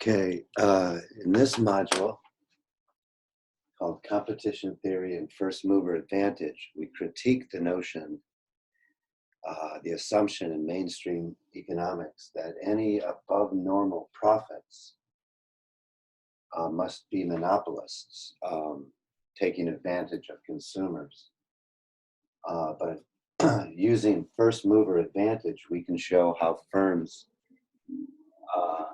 Okay, in this module called Competition Theory and First Mover Advantage, we critique the notion, the assumption in mainstream economics that any above normal profits must be monopolists taking advantage of consumers. But using first mover advantage, we can show how firms uh,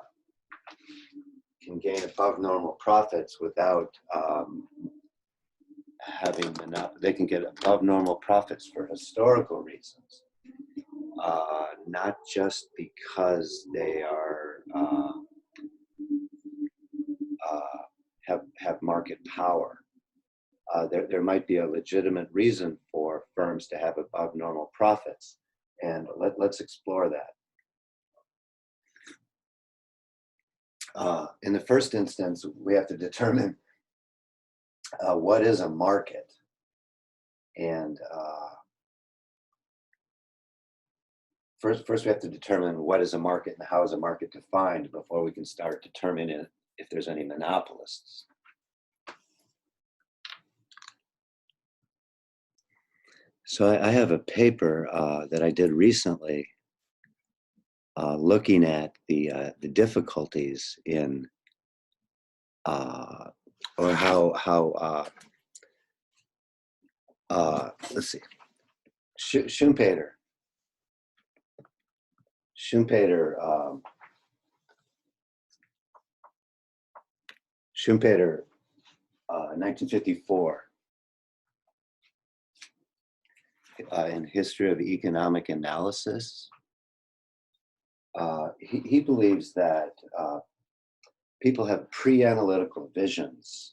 can gain above normal profits without having they can get above normal profits for historical reasons, not just because they are have market power. There might be a legitimate reason for firms to have above normal profits, and let's explore that. In the first instance, we have to determine what is a market, and first we have to determine what is a market and how is a market defined before we can start determining if there's any monopolists. So I have a paper that I did recently looking at the difficulties in or how let's see, Schumpeter, 1954, in History of Economic Analysis, he believes that people have pre-analytical visions,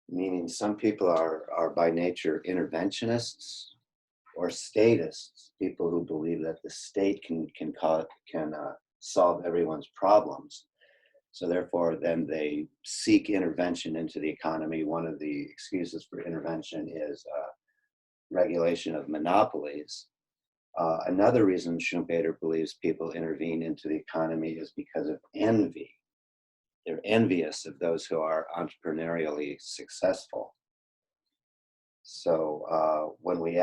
meaning some people are by nature interventionists or statists, people who believe that the state can solve everyone's problems. So therefore, then they seek intervention into the economy. One of the excuses for intervention is regulation of monopolies. Another reason Schumpeter believes people intervene into the economy is because of envy. They're envious of those who are entrepreneurially successful. So when we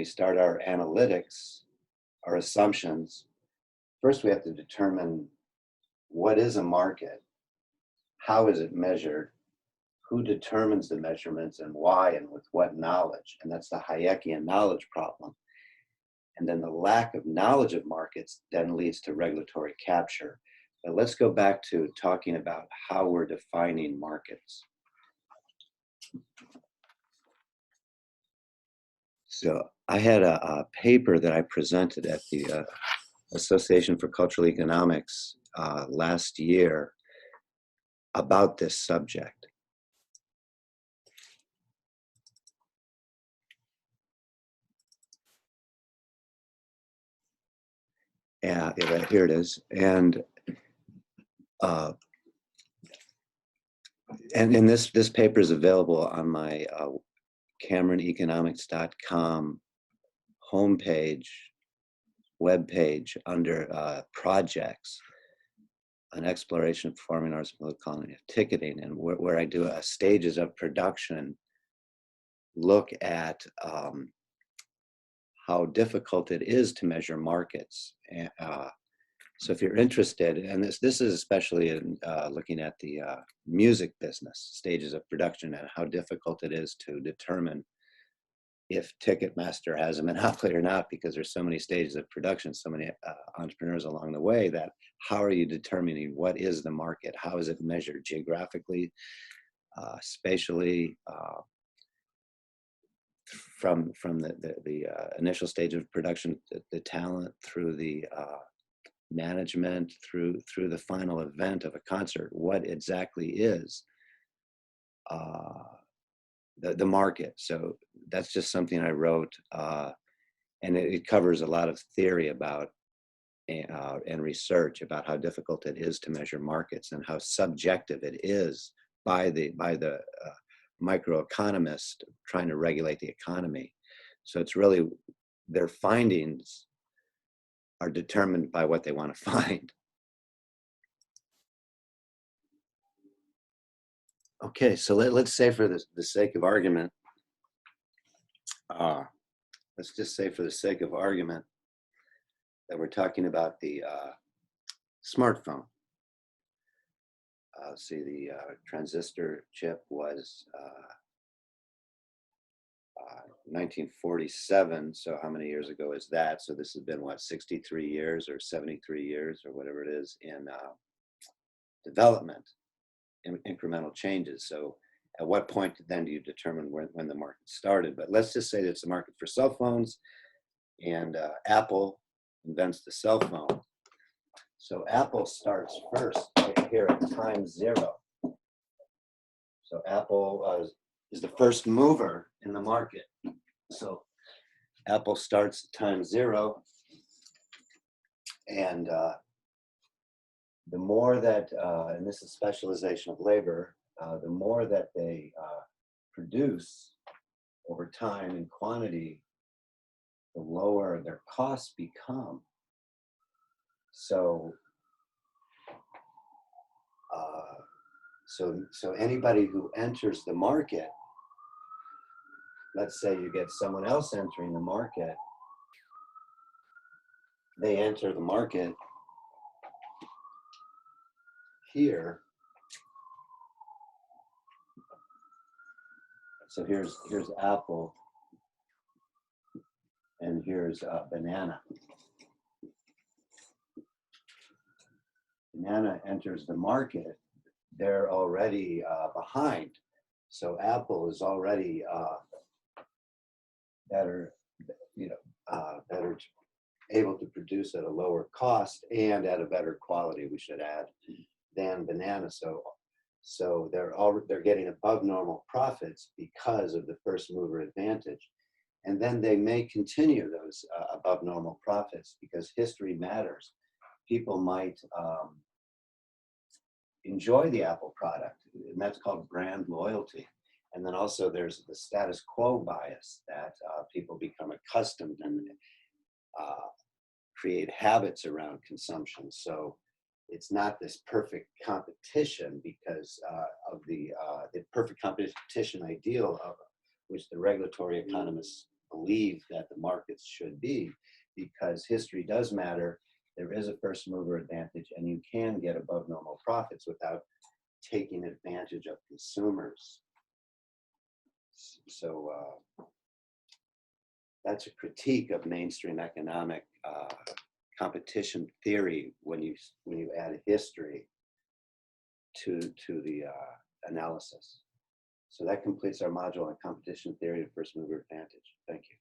start our analytics, our assumptions, first we have to determine what is a market, how is it measured, who determines the measurements, and why, and with what knowledge. And that's the Hayekian knowledge problem. And then the lack of knowledge of markets then leads to regulatory capture. But let's go back to talking about how we're defining markets. So I had a paper that I presented at the Association for Cultural Economics last year about this subject. Yeah, here it is. And this paper is available on my CameronEconomics.com homepage, webpage, under projects, an exploration of performing arts and political economy of ticketing, and where I do stages of production, look at how difficult it is to measure markets. So if you're interested, and this is especially in looking at the music business, stages of production, and how difficult it is to determine if Ticketmaster has a monopoly or not, because there's so many stages of production, so many entrepreneurs along the way, that how are you determining what is the market? How is it measured geographically, spatially, from the initial stage of production, the talent, through the management, through the final event of a concert? What exactly is the market? So that's just something I wrote, and it covers a lot of theory about and research about how difficult it is to measure markets and how subjective it is by the microeconomist trying to regulate the economy. So it's really their findings are determined by what they want to find. Okay, so let's say for the sake of argument, let's just say for the sake of argument that we're talking about the smartphone. See, the transistor chip was 1947. So how many years ago is that? So this has been what, 63 years or 73 years or whatever it is in development, incremental changes. So at what point then do you determine when the market started? But let's just say that it's a market for cell phones, and Apple invents the cell phone. So Apple starts first right here at time 0. So Apple is the first mover in the market. So Apple starts at time 0, and the more that, and this is specialization of labor, the more that they produce over time in quantity, the lower their costs become. So, so anybody who enters the market, let's say you get someone else entering the market, they enter the market here. So here's Apple, and here's banana. Banana enters the market, they're already behind. So Apple is already better, better able to produce at a lower cost and at a better quality, we should add, than banana. So they're getting above normal profits because of the first mover advantage. And then they may continue those above normal profits because history matters. People might enjoy the Apple product, and that's called brand loyalty. And then also there's the status quo bias that people become accustomed and create habits around consumption. So it's not this perfect competition because of the perfect competition ideal of which the regulatory economists believe that the markets should be, because history does matter. There is a first mover advantage, and you can get above normal profits without taking advantage of consumers. So that's a critique of mainstream economic competition theory when you add history to the analysis. So that completes our module on competition theory and first mover advantage. Thank you.